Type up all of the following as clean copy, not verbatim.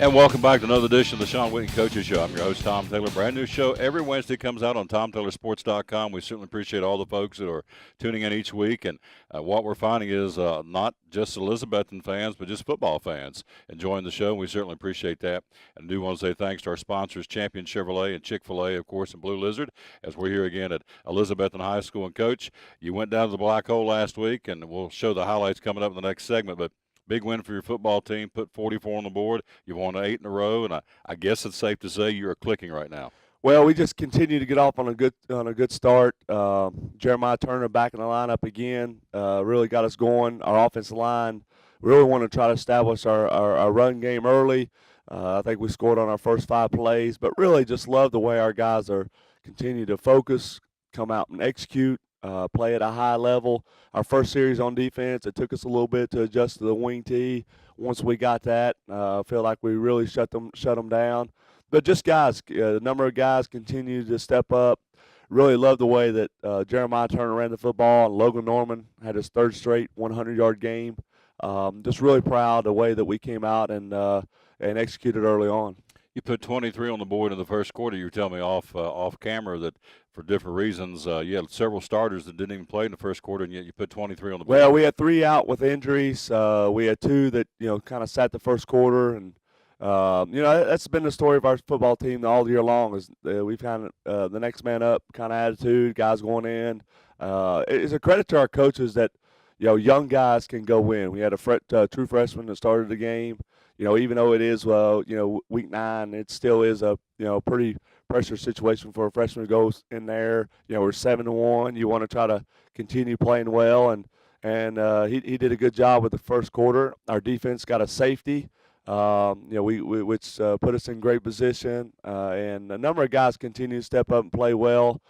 And welcome back to another edition of the Shawn Witten Coaches Show. I'm your host, Tom Taylor. Brand new show every Wednesday comes out on TomTaylorSports.com. We certainly appreciate all the folks that are tuning in each week. And what we're finding is not just Elizabethton fans, but just football fans enjoying the show. We certainly appreciate that. And I do want to say thanks to our sponsors, Champion Chevrolet and Chick-fil-A, of course, and Blue Lizard, as we're here again at Elizabethton High School. And, Coach, you went down to the black hole last week, and we'll show the highlights coming up in the next segment. But big win for your football team, put 44 on the board. You've won 8 in a row, and I guess it's safe to say you're clicking right now. Well, we just continue to get off on a good start. Jeremiah Turner back in the lineup again, really got us going. Our offensive line really want to try to establish our run game early. I think we scored on our first 5 plays, but really just love the way our guys are continue to focus, come out and execute. Play at a high level. Our first series on defense, it took us a little bit to adjust to the wing tee. Once we got that, I feel like we really shut them down. But just guys, a number of guys continue to step up. Really love the way that Jeremiah Turner ran the football, and Logan Norman had his 3rd straight 100-yard game. Just really proud of the way that we came out and executed early on. You put 23 on the board in the first quarter. You were telling me off camera that for different reasons, you had several starters that didn't even play in the first quarter, and yet you put 23 on the board. Well, we had 3 out with injuries. We had 2 that kind of sat the first quarter, and that's been the story of our football team all year long. Is we've kind of the next man up kind of attitude, guys going in. It's a credit to our coaches that young guys can go in. We had a true freshman that started the game. Even though it is week 9, it still is a pretty pressure situation for a freshman to go in there. We're 7-1. You want to try to continue playing well, and he did a good job with the first quarter. Our defense got a safety, which put us in great position, and a number of guys continue to step up and play well.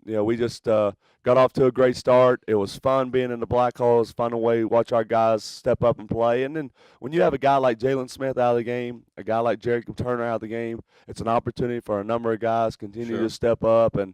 We just got off to a great start. It was fun being in the black hole. It was fun to watch our guys step up and play. And then when you have a guy like Jalen Smith out of the game, a guy like Jacob Turner out of the game, it's an opportunity for a number of guys to continue to step up and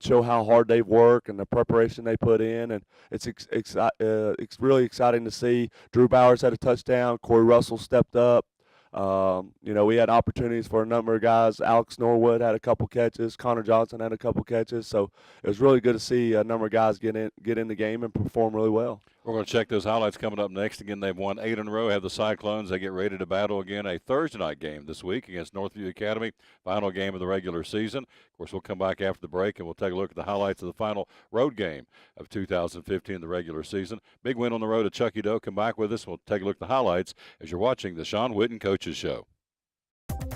show how hard they've worked and the preparation they put in. And it's really exciting to see. Drew Bowers had a touchdown. Corey Russell stepped up. We had opportunities for a number of guys. Alex Norwood had a couple catches. Connor Johnson had a couple catches. So it was really good to see a number of guys get in the game and perform really well. We're going to check those highlights coming up next. Again, they've won 8 in a row, have the Cyclones. They get ready to battle again a Thursday night game this week against Northview Academy, final game of the regular season. Of course, we'll come back after the break, and we'll take a look at the highlights of the final road game of 2015, the regular season. Big win on the road at Chucky Doe. Come back with us. We'll take a look at the highlights as you're watching the Shawn Witten Coaches Show.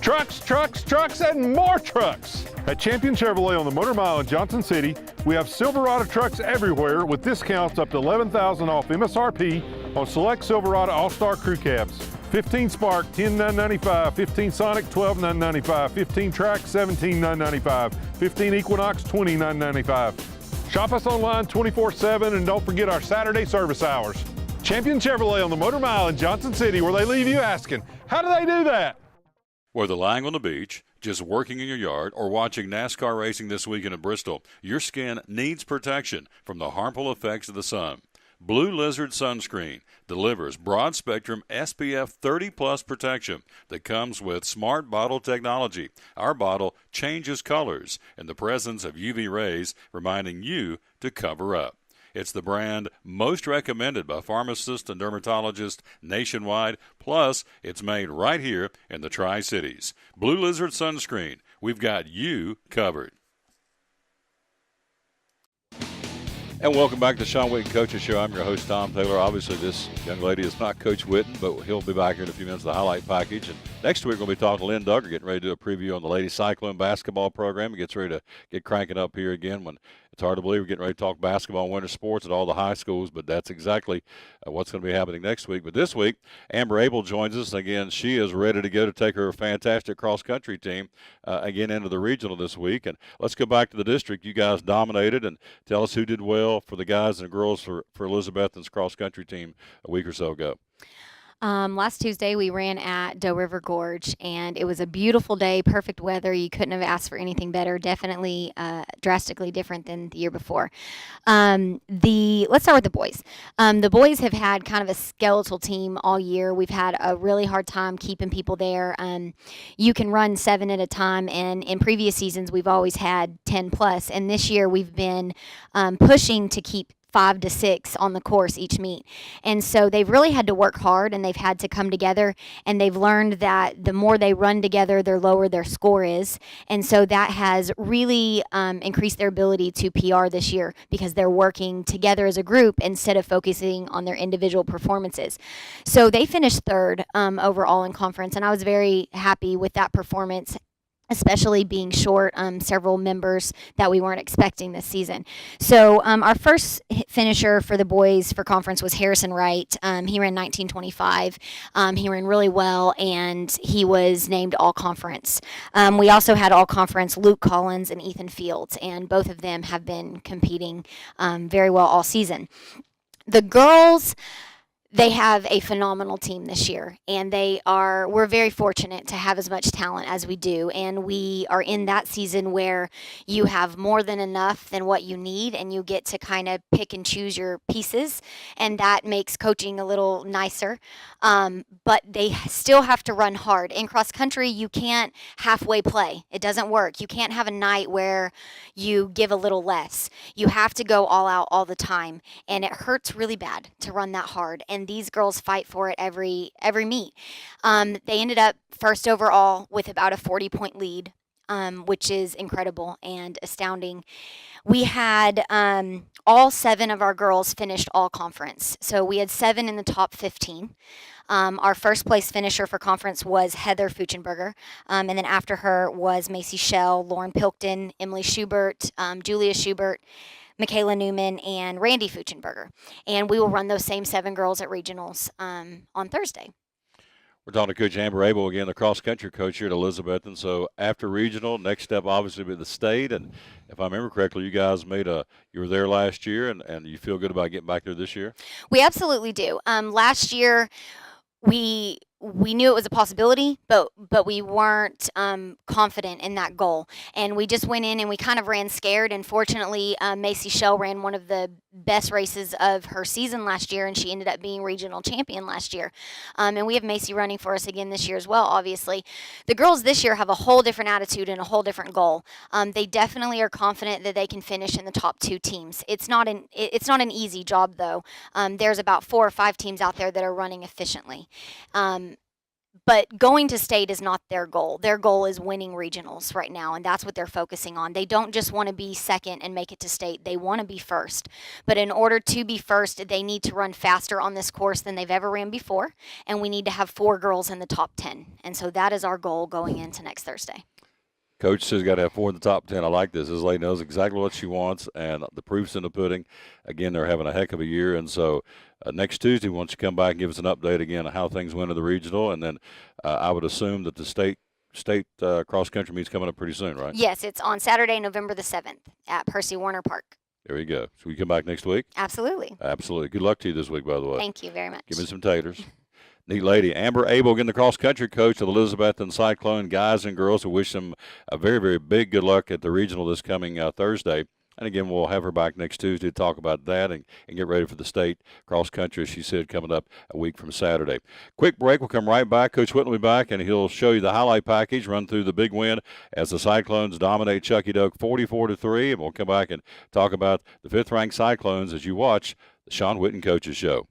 Trucks, trucks, trucks, and more trucks. At Champion Chevrolet on the Motor Mile in Johnson City, we have Silverado trucks everywhere with discounts up to $11,000 off MSRP on select Silverado All-Star Crew Cabs. 15 Spark, $10,995. 15 Sonic, $12,995. 15 Track, $17,995. 15 Equinox, $29,995. Shop us online 24/7 and don't forget our Saturday service hours. Champion Chevrolet on the Motor Mile in Johnson City, where they leave you asking, how do they do that? Whether lying on the beach, just working in your yard, or watching NASCAR racing this weekend in Bristol, your skin needs protection from the harmful effects of the sun. Blue Lizard Sunscreen delivers broad-spectrum SPF 30-plus protection that comes with smart bottle technology. Our bottle changes colors in the presence of UV rays, reminding you to cover up. It's the brand most recommended by pharmacists and dermatologists nationwide. Plus, it's made right here in the Tri-Cities. Blue Lizard Sunscreen. We've got you covered. And welcome back to the Shawn Witten Coaches Show. I'm your host, Tom Taylor. Obviously, this young lady is not Coach Witten, but he'll be back here in a few minutes with the highlight package. And next week, we're going to be talking to Lynn Duggar, getting ready to do a preview on the Lady Cyclone basketball program. It gets ready to get cranking up here again when it's hard to believe we're getting ready to talk basketball and winter sports at all the high schools, but that's exactly what's going to be happening next week. But this week, Amber Abel joins us. Again, she is ready to go to take her fantastic cross-country team again into the regional this week. And let's go back to the district. You guys dominated, and tell us who did well for the guys and girls for Elizabethton's cross-country team a week or so ago. Last Tuesday, we ran at Doe River Gorge, and it was a beautiful day, perfect weather. You couldn't have asked for anything better. Definitely drastically different than the year before. Let's start with the boys. The boys have had kind of a skeletal team all year. We've had a really hard time keeping people there. You can run 7 at a time, and in previous seasons, we've always had 10 plus. And this year, we've been pushing to keep 5 to 6 on the course each meet. And so they've really had to work hard, and they've had to come together, and they've learned that the more they run together, the lower their score is. And so that has really increased their ability to PR this year because they're working together as a group instead of focusing on their individual performances. So they finished 3rd overall in conference, and I was very happy with that performance, especially being short several members that we weren't expecting this season. So our first finisher for the boys for conference was Harrison Wright. He ran 1925. He ran really well, and he was named all-conference. We also had all-conference Luke Collins and Ethan Fields, and both of them have been competing very well all season. The girls, they have a phenomenal team this year, and we're very fortunate to have as much talent as we do, and we are in that season where you have more than enough than what you need, and you get to kind of pick and choose your pieces, and that makes coaching a little nicer. But they still have to run hard. In cross country, you can't halfway play. It doesn't work. You can't have a night where you give a little less. You have to go all out all the time, and it hurts really bad to run that hard. And these girls fight for it every meet. They ended up first overall with about a 40-point lead, which is incredible and astounding. We had all 7 of our girls finished all conference. So we had 7 in the top 15. Our first place finisher for conference was Heather Fuchenberger. And then after her was Macy Schell, Lauren Pilkton, Emily Schubert, Julia Schubert, Michaela Newman, and Randy Fuchenberger. And we will run those same 7 girls at regionals on Thursday. We're talking to Coach Amber Abel again, the cross-country coach here at Elizabethton. So after regional, next step obviously will be the state. And if I remember correctly, you guys you were there last year, and you feel good about getting back there this year? We absolutely do. Last year, we knew it was a possibility, but we weren't confident in that goal. And we just went in and we kind of ran scared. And fortunately, Macy Schell ran one of the best races of her season last year, and she ended up being regional champion last year. And we have Macy running for us again this year as well, obviously. The girls this year have a whole different attitude and a whole different goal. They definitely are confident that they can finish in the top 2 teams. It's not an easy job, though. There's about 4 or 5 teams out there that are running efficiently. But going to state is not their goal. Their goal is winning regionals right now, and that's what they're focusing on. They don't just want to be second and make it to state. They want to be first. But in order to be first, they need to run faster on this course than they've ever ran before, and we need to have 4 girls in the top 10. And so that is our goal going into next Thursday. Coach says got to have 4 in the top 10. I like this. This lady knows exactly what she wants, and the proof's in the pudding. Again, they're having a heck of a year, and so next Tuesday, why don't you come back and give us an update again on how things went in the regional, and then I would assume that the state cross-country meet's coming up pretty soon, right? Yes, it's on Saturday, November the 7th at Percy Warner Park. There you go. So we come back next week? Absolutely. Absolutely. Good luck to you this week, by the way. Thank you very much. Give me some taters. Neat lady. Amber Abel, again, the cross-country coach of the Elizabethton Cyclone guys and girls. We wish them a very, very big good luck at the regional this coming Thursday. And, again, we'll have her back next Tuesday to talk about that and get ready for the state cross-country, as she said, coming up a week from Saturday. Quick break. We'll come right back. Coach Witten will be back, and he'll show you the highlight package, run through the big win as the Cyclones dominate Chucky Doak 44-3. And we'll come back and talk about the 5th-ranked Cyclones as you watch the Shawn Witten Coaches Show.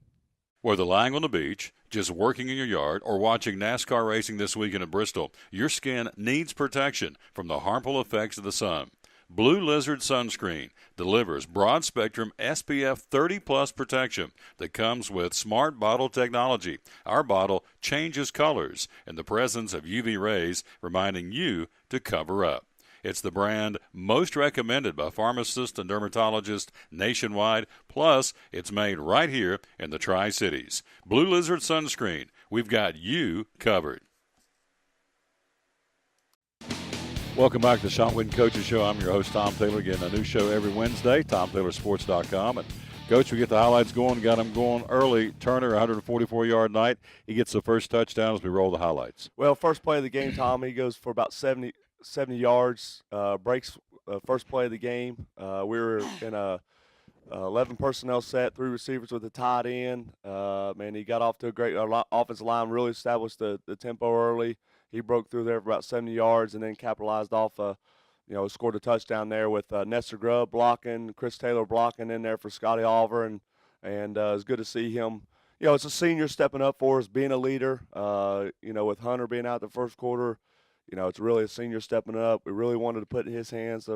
Whether lying on the beach, just working in your yard, or watching NASCAR racing this weekend in Bristol, your skin needs protection from the harmful effects of the sun. Blue Lizard Sunscreen delivers broad-spectrum SPF 30-plus protection that comes with smart bottle technology. Our bottle changes colors in the presence of UV rays, reminding you to cover up. It's the brand most recommended by pharmacists and dermatologists nationwide. Plus, it's made right here in the Tri-Cities. Blue Lizard Sunscreen. We've got you covered. Welcome back to the Shawn Witten Coaches Show. I'm your host, Tom Taylor. Again, a new show every Wednesday, TomTaylorSports.com. And Coach, we get the highlights going. Got them going early. Turner, 144-yard night. He gets the first touchdown as we roll the highlights. Well, first play of the game, Tom, he goes for about 70 yards, breaks first play of the game. We were in a 11 personnel set, 3 receivers with a tight end. Man, he got off to a great offensive line, really established the tempo early. He broke through there for about 70 yards and then capitalized off scored a touchdown there with Nestor Grubb blocking, Chris Taylor blocking in there for Scotty Oliver, and it's good to see him. It's a senior stepping up for us, being a leader. With Hunter being out the first quarter, it's really a senior stepping up. We really wanted to put in his hands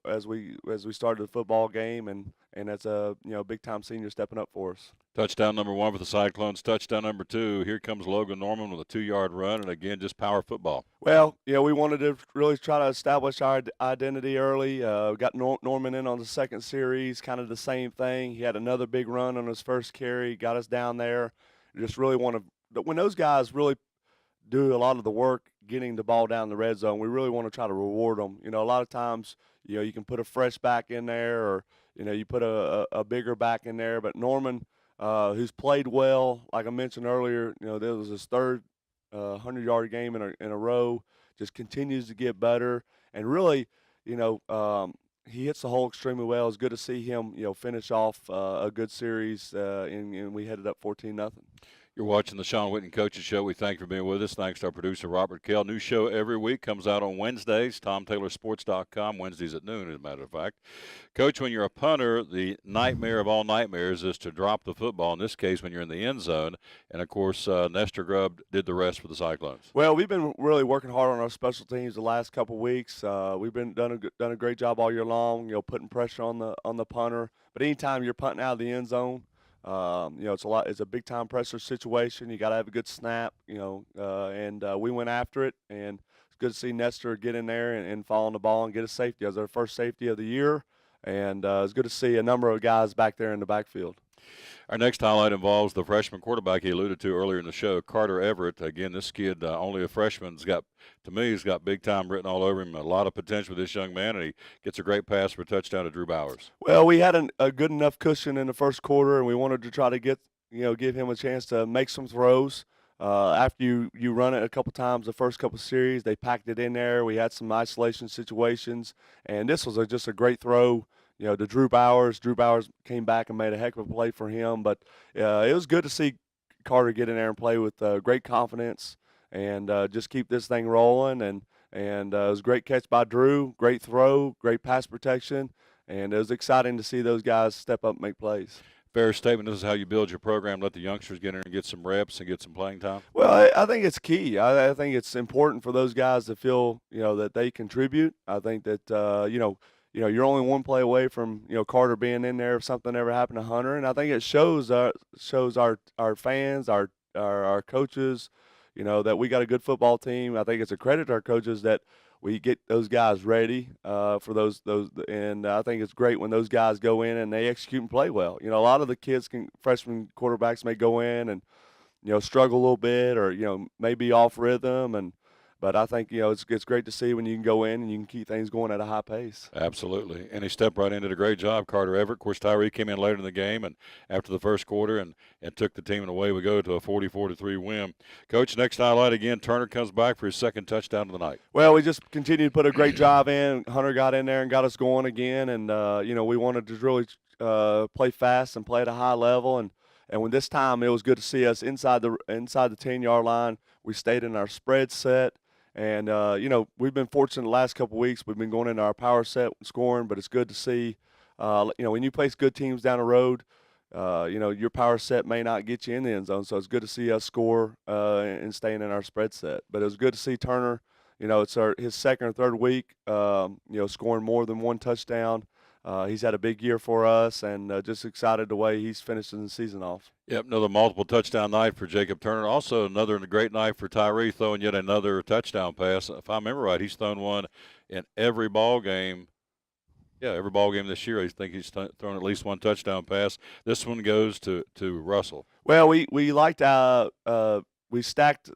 as we started the football game, and that's a big time senior stepping up for us. Touchdown number 1 for the Cyclones. Touchdown number 2. Here comes Logan Norman with a 2-yard run, and again, just power football. Well, we wanted to really try to establish our identity early. We got Norman in on the second series, kind of the same thing. He had another big run on his first carry, got us down there. Just really when those guys really do a lot of the work getting the ball down the red zone, we really want to try to reward them. A lot of times, you can put a fresh back in there, or you put a bigger back in there. But Norman, who's played well, like I mentioned earlier, there was his third 100-yard game in a row, just continues to get better. And really, he hits the hole extremely well. It's good to see him, finish off a good series, and we headed up 14-0. You're watching the Shawn Witten Coaches Show. We thank you for being with us. Thanks to our producer, Robert Kell. New show every week. Comes out on Wednesdays, TomTaylorSports.com, Wednesdays at noon, as a matter of fact. Coach, when you're a punter, the nightmare of all nightmares is to drop the football, in this case when you're in the end zone. And, of course, Nestor Grubb did the rest for the Cyclones. Well, we've been really working hard on our special teams the last couple of weeks. We've been done a great job all year long, putting pressure on the punter. But anytime you're punting out of the end zone, it's a big time pressure situation. You got to have a good snap, and we went after it, and it's good to see Nestor get in there and fall on the ball and get a safety. It was our first safety of the year, and it's good to see a number of guys back there in the backfield. Our next highlight involves the freshman quarterback he alluded to earlier in the show, Carter Everett. Again, this kid, only a freshman, he's got big time written all over him. A lot of potential with this young man, and he gets a great pass for a touchdown to Drew Bowers. Well, we had a good enough cushion in the first quarter, and we wanted to try to give him a chance to make some throws. After you run it a couple times the first couple series, they packed it in there. We had some isolation situations, and this was just a great throw. To Drew Bowers. Drew Bowers came back and made a heck of a play for him. But it was good to see Carter get in there and play with great confidence and just keep this thing rolling. And it was a great catch by Drew, great throw, great pass protection. And it was exciting to see those guys step up and make plays. Fair statement. This is how you build your program, let the youngsters get in and get some reps and get some playing time? Well, I think it's key. I think it's important for those guys to feel, that they contribute. I think that, you're only one play away from Carter being in there if something ever happened to Hunter, and I think it shows our fans, our coaches, that we got a good football team. I think it's a credit to our coaches that we get those guys ready for those, and I think it's great when those guys go in and they execute and play well. A lot of the freshman quarterbacks may go in and struggle a little bit or maybe off rhythm But I think, it's great to see when you can go in and you can keep things going at a high pace. Absolutely. And he stepped right in, did a great job, Carter Everett. Of course, Tyree came in later in the game and after the first quarter and took the team, and away we go to a 44-3 win. Coach, next highlight again, Turner comes back for his second touchdown of the night. Well, we just continued to put a great job in. Hunter got in there and got us going again. And, we wanted to really play fast and play at a high level. And when this time it was good to see us inside the 10-yard line. We stayed in our spread set. And, we've been fortunate the last couple of weeks. We've been going into our power set and scoring, but it's good to see, when you place good teams down the road, your power set may not get you in the end zone. So it's good to see us score and staying in our spread set. But it was good to see Turner, it's his second or third week, scoring more than one touchdown. He's had a big year for us, and just excited the way he's finishing the season off. Yep, another multiple touchdown night for Jacob Turner. Also another great night for Tyree, throwing yet another touchdown pass. If I remember right, he's thrown one in every ball game. Yeah, every ball game this year. I think he's thrown at least one touchdown pass. This one goes to Russell. Well, we liked we stacked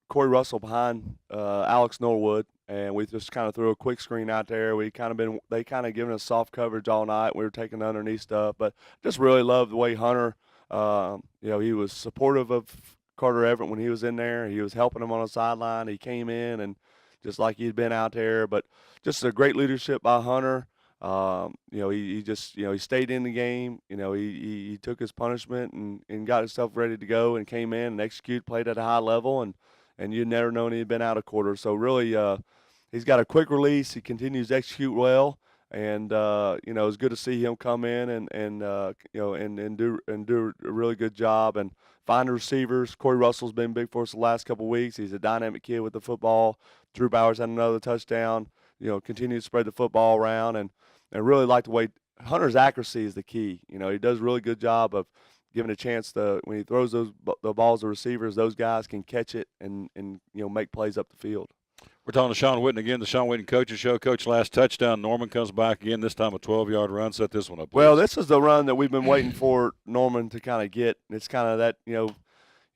Corey Russell behind Alex Norwood, and we just kind of threw a quick screen out there. They kind of given us soft coverage all night. We were taking the underneath stuff, but just really loved the way Hunter, he was supportive of Carter Everett when he was in there. He was helping him on the sideline. He came in and just like he'd been out there, but just a great leadership by Hunter. He stayed in the game. He took his punishment and got himself ready to go and came in and executed, played at a high level, and you'd never known he'd been out a quarter. So really, he's got a quick release. He continues to execute well, and it's good to see him come in and do a really good job and find the receivers. Corey Russell's been big for us the last couple of weeks. He's a dynamic kid with the football. Drew Bowers had another touchdown. Continue to spread the football around, and really like the way Hunter's accuracy is the key. He does a really good job of giving a chance to, when he throws the balls to receivers, those guys can catch it and make plays up the field. We're talking to Shawn Witten again, the Shawn Witten Coaches Show. Coach, last touchdown, Norman comes back again, this time a 12-yard run. Set this one up, please. Well, this is the run that we've been waiting for Norman to kind of get. It's kind of that,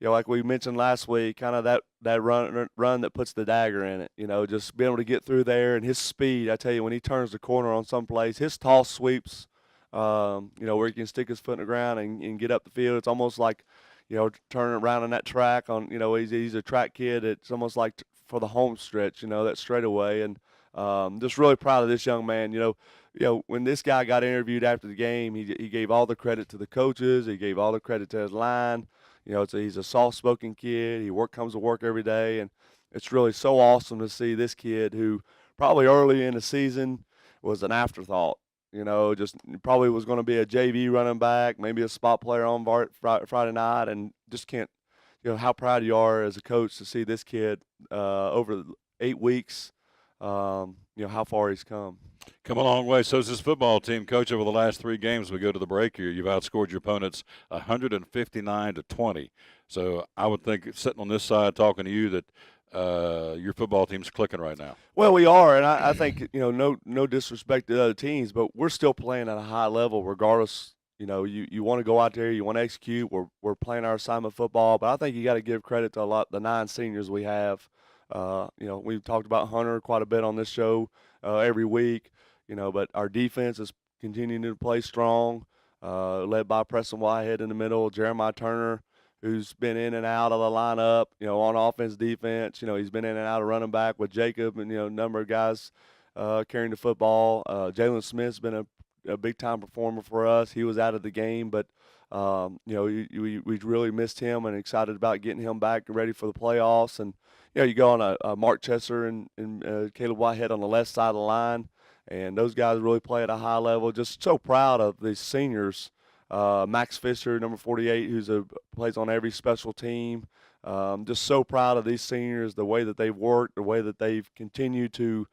like we mentioned last week, kind of that run that puts the dagger in it. Just being able to get through there and his speed. I tell you, when he turns the corner on some plays, his toss sweeps, where he can stick his foot in the ground and get up the field. It's almost like, turning around on that track on, he's a track kid. It's almost like for the home stretch, that straightaway. And just really proud of this young man. When this guy got interviewed after the game, he gave all the credit to the coaches. He gave all the credit to his line. He's a soft-spoken kid. He comes to work every day, and it's really so awesome to see this kid who probably early in the season was an afterthought. Just probably was going to be a JV running back, maybe a spot player on Friday night, and just can't. How proud you are as a coach to see this kid over 8 weeks. How far he's come. Come a long way. So is this football team, Coach. Over the last 3 games, we go to the break here. You've outscored your opponents 159-20. So I would think, sitting on this side talking to you, that your football team's clicking right now. Well, we are, and I think no disrespect to the other teams, but we're still playing at a high level regardless. You want to go out there, you want to execute. We're playing our assignment football, but I think you got to give credit to the 9 seniors we have. We've talked about Hunter quite a bit on this show every week, but our defense is continuing to play strong, led by Preston Whitehead in the middle, Jeremiah Turner, who's been in and out of the lineup, on offense, defense. He's been in and out of running back with Jacob and, a number of guys carrying the football. Jalen Smith's been a big-time performer for us. He was out of the game, but, we really missed him and excited about getting him back ready for the playoffs. And, you go on a Mark Chesser and Caleb Whitehead on the left side of the line, and those guys really play at a high level. Just so proud of these seniors. Max Fisher, number 48, plays on every special team. Just so proud of these seniors, the way that they've worked, the way that they've continued to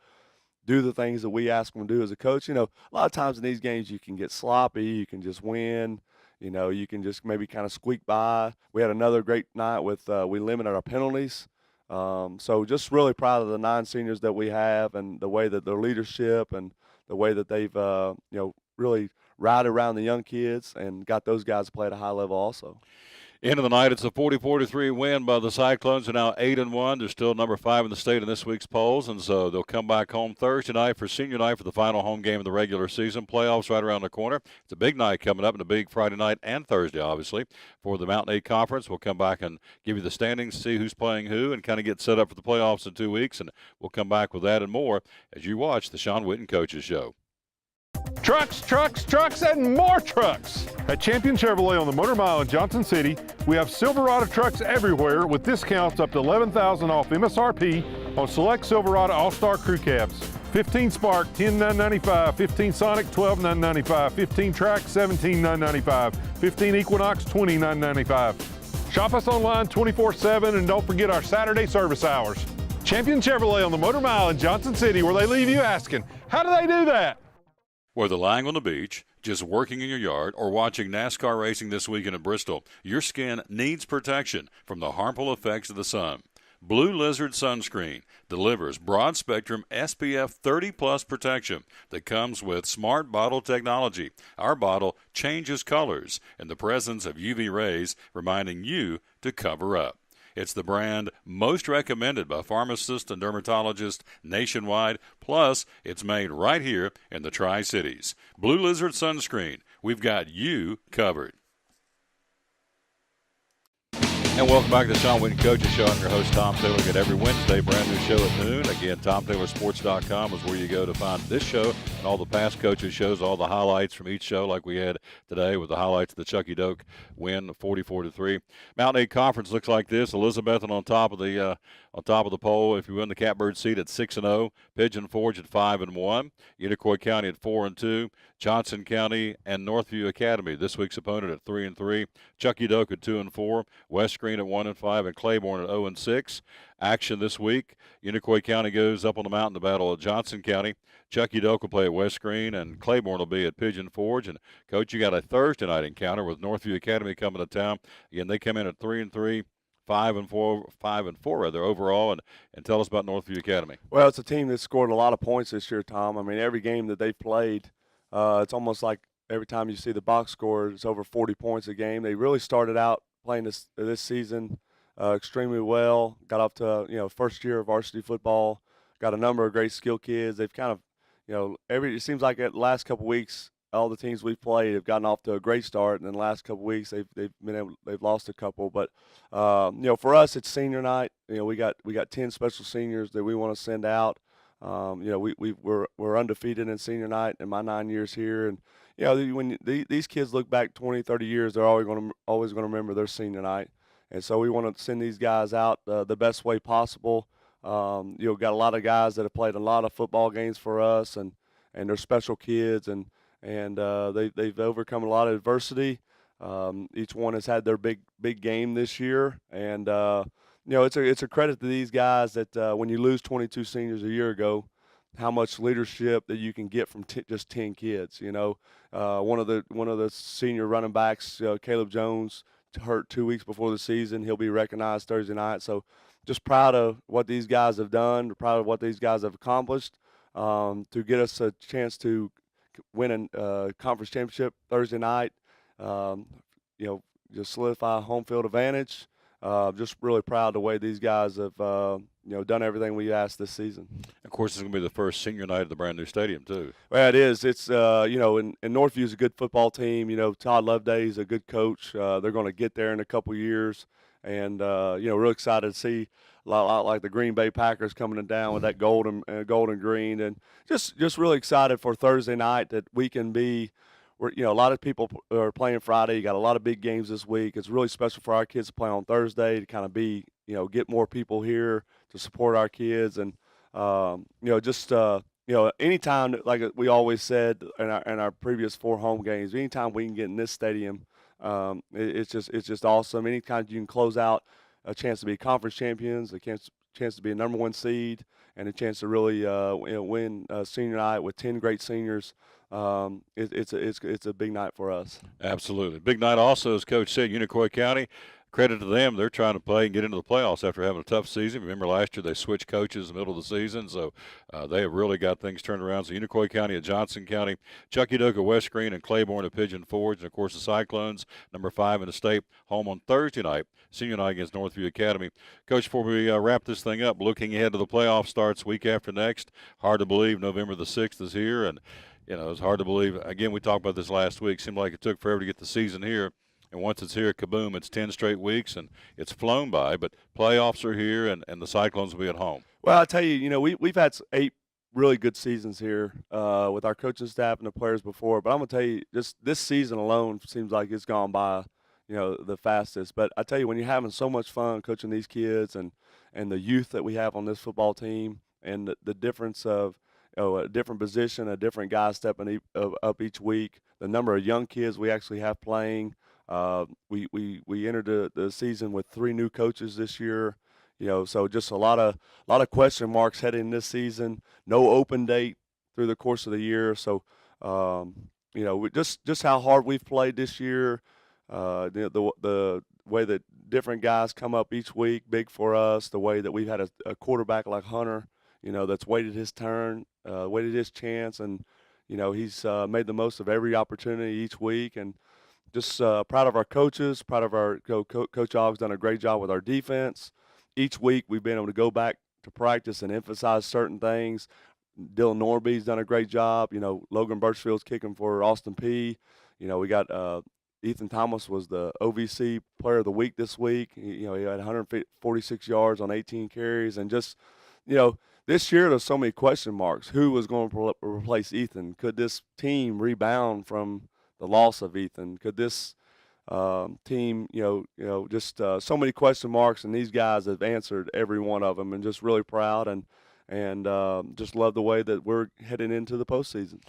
do the things that we ask them to do as a coach. A lot of times in these games you can get sloppy, you can just win, you can just maybe kind of squeak by. We had another great night with we limited our penalties. So just really proud of the 9 seniors that we have and the way that their leadership and the way that they've, really ride around the young kids and got those guys to play at a high level also. End of the night, it's a 44-3 win by the Cyclones. They're now 8-1. They're still number 5 in the state in this week's polls, and so they'll come back home Thursday night for senior night for the final home game of the regular season. Playoffs right around the corner. It's a big night coming up, and a big Friday night and Thursday, obviously, for the Mountain 8 Conference. We'll come back and give you the standings, see who's playing who, and kind of get set up for the playoffs in 2 weeks, and we'll come back with that and more as you watch the Shawn Witten Coaches Show. Trucks, trucks, trucks, and more trucks. At Champion Chevrolet on the Motor Mile in Johnson City, we have Silverado trucks everywhere with discounts up to $11,000 off MSRP on select Silverado All-Star Crew Cabs. 15 Spark, $10,995. 15 Sonic, $12,995. 15 Track, $17,995. 15 Equinox, $29,995. Shop us online 24/7 and don't forget our Saturday service hours. Champion Chevrolet on the Motor Mile in Johnson City, where they leave you asking, how do they do that? Whether lying on the beach, just working in your yard, or watching NASCAR racing this weekend in Bristol, your skin needs protection from the harmful effects of the sun. Blue Lizard Sunscreen delivers broad-spectrum SPF 30-plus protection that comes with smart bottle technology. Our bottle changes colors in the presence of UV rays, reminding you to cover up. It's the brand most recommended by pharmacists and dermatologists nationwide. Plus, it's made right here in the Tri-Cities. Blue Lizard Sunscreen. We've got you covered. And welcome back to the Shawn Witten Coaches Show. I'm your host, Tom Taylor. Get every Wednesday, brand new show at noon. Again, TomTaylorSports.com is where you go to find this show and all the past coaches shows, all the highlights from each show, like we had today with the highlights of the Chucky Doak win, 44-3. Mountain 8 Conference looks like this: Elizabethton on top of the poll. If you win the Catbird seat at 6-0, Pigeon Forge at 5-1, Unicoi County at 4-2, Johnson County and Northview Academy this week's opponent at 3-3, Chucky Doak at 2-4, West Screen at 1-5, and Claiborne at 0-6. Action this week: Unicoi County goes up on the mountain to battle at Johnson County. Chucky Doak will play at West Screen, and Claiborne will be at Pigeon Forge. And Coach, you got a Thursday night encounter with Northview Academy coming to town. Again, they come in at 3-3. 5-4 rather overall, and tell us about Northview Academy. Well, it's a team that scored a lot of points this year, Tom. I mean, every game that they've played, it's almost like every time you see the box score, it's over 40 points a game. They really started out playing this season extremely well. Got off to first year of varsity football. Got a number of great skill kids. They've kind of it seems like the last couple of weeks, all the teams we've played have gotten off to a great start, and in the last couple of weeks they've lost a couple. But for us, it's senior night. We got 10 special seniors that we want to send out. We're undefeated in senior night in my 9 years here, and when these kids look back 20, 30 years, they're always going to remember their senior night, and so we want to send these guys out the best way possible. Got a lot of guys that have played a lot of football games for us, and they're special kids, and they've overcome a lot of adversity. Each one has had their big game this year, and it's a credit to these guys that when you lose 22 seniors a year ago, how much leadership that you can get from just 10 kids. One of the senior running backs, Caleb Jones, hurt 2 weeks before the season. He'll be recognized Thursday night. So just proud of what these guys have done, proud of what these guys have accomplished to get us a chance to win a conference championship Thursday night. Just solidify a home field advantage. Just really proud of the way these guys have done everything we asked this season. Of course, it's going to be the first senior night at the brand new stadium too. Well, it is. It's and Northview is a good football team. Todd Loveday is a good coach. They're going to get there in a couple years, and real excited to see a lot like the Green Bay Packers coming down with that gold and green, and just really excited for Thursday night that we can be. A lot of people are playing Friday. You got a lot of big games this week. It's really special for our kids to play on Thursday to kind of be, get more people here to support our kids. And, anytime, like we always said in our previous 4 home games, anytime we can get in this stadium, it's just awesome. Anytime you can close out a chance to be conference champions, a chance to be a number 1 seed, and a chance to really win senior night with 10 great seniors. It's a big night for us. Absolutely. Big night also, as Coach said, Unicoi County. Credit to them. They're trying to play and get into the playoffs after having a tough season. Remember last year they switched coaches in the middle of the season, so they have really got things turned around. So Unicoi County at Johnson County, Chucky Doak at West Screen, and Claiborne at Pigeon Forge. And, of course, the Cyclones, number 5 in the state, home on Thursday night, senior night against Northview Academy. Coach, before we wrap this thing up, looking ahead to the playoff starts week after next, hard to believe November the 6th is here, and it's hard to believe. Again, we talked about this last week. Seemed like it took forever to get the season here. And once it's here, kaboom, it's 10 straight weeks, and it's flown by. But playoffs are here, and the Cyclones will be at home. Well, I'll tell you, we've had 8 really good seasons here with our coaching staff and the players before. But I'm going to tell you, just this season alone seems like it's gone by, the fastest. But I tell you, when you're having so much fun coaching these kids and the youth that we have on this football team and the difference of a different position, a different guy stepping up each week, the number of young kids we actually have playing. We entered the season with 3 new coaches this year, so just a lot of question marks heading this season. No open date through the course of the year, so just how hard we've played this year. The way that different guys come up each week, big for us. The way that we've had a quarterback like Hunter, that's waited his turn, waited his chance, and he's made the most of every opportunity each week, and just proud of our coaches, proud of our Coach Ogg's done a great job with our defense. Each week we've been able to go back to practice and emphasize certain things. Dylan Norby's done a great job. Logan Birchfield's kicking for Austin P. We got Ethan Thomas was the OVC Player of the Week this week. He had 146 yards on 18 carries. And just, this year there's so many question marks. Who was going to replace Ethan? Could this team rebound from the loss of Ethan? Could this team, just so many question marks, and these guys have answered every one of them, and just really proud and just love the way that we're heading into the postseason.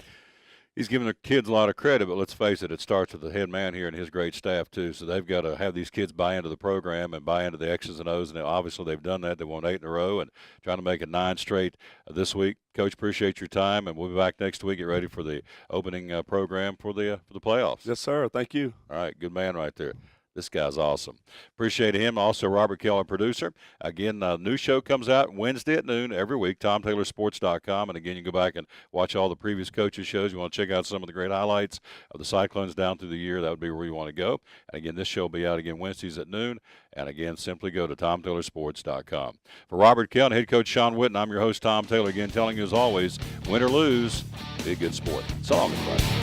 He's giving the kids a lot of credit, but let's face it, it starts with the head man here and his great staff, too. So they've got to have these kids buy into the program and buy into the X's and O's, and obviously they've done that. They won 8 in a row and trying to make it 9 straight this week. Coach, appreciate your time, and we'll be back next week. Get ready for the opening program for the playoffs. Yes, sir. Thank you. All right, good man right there. This guy's awesome. Appreciate him. Also, Robert Keller, producer. Again, new show comes out Wednesday at noon every week, TomTaylorSports.com. And, again, you can go back and watch all the previous coaches' shows. You want to check out some of the great highlights of the Cyclones down through the year, that would be where you want to go. And, again, this show will be out again Wednesdays at noon. And, again, simply go to TomTaylorSports.com. For Robert Keller and head coach Shawn Witten, I'm your host, Tom Taylor, again telling you, as always, win or lose, be a good sport. So long, everybody.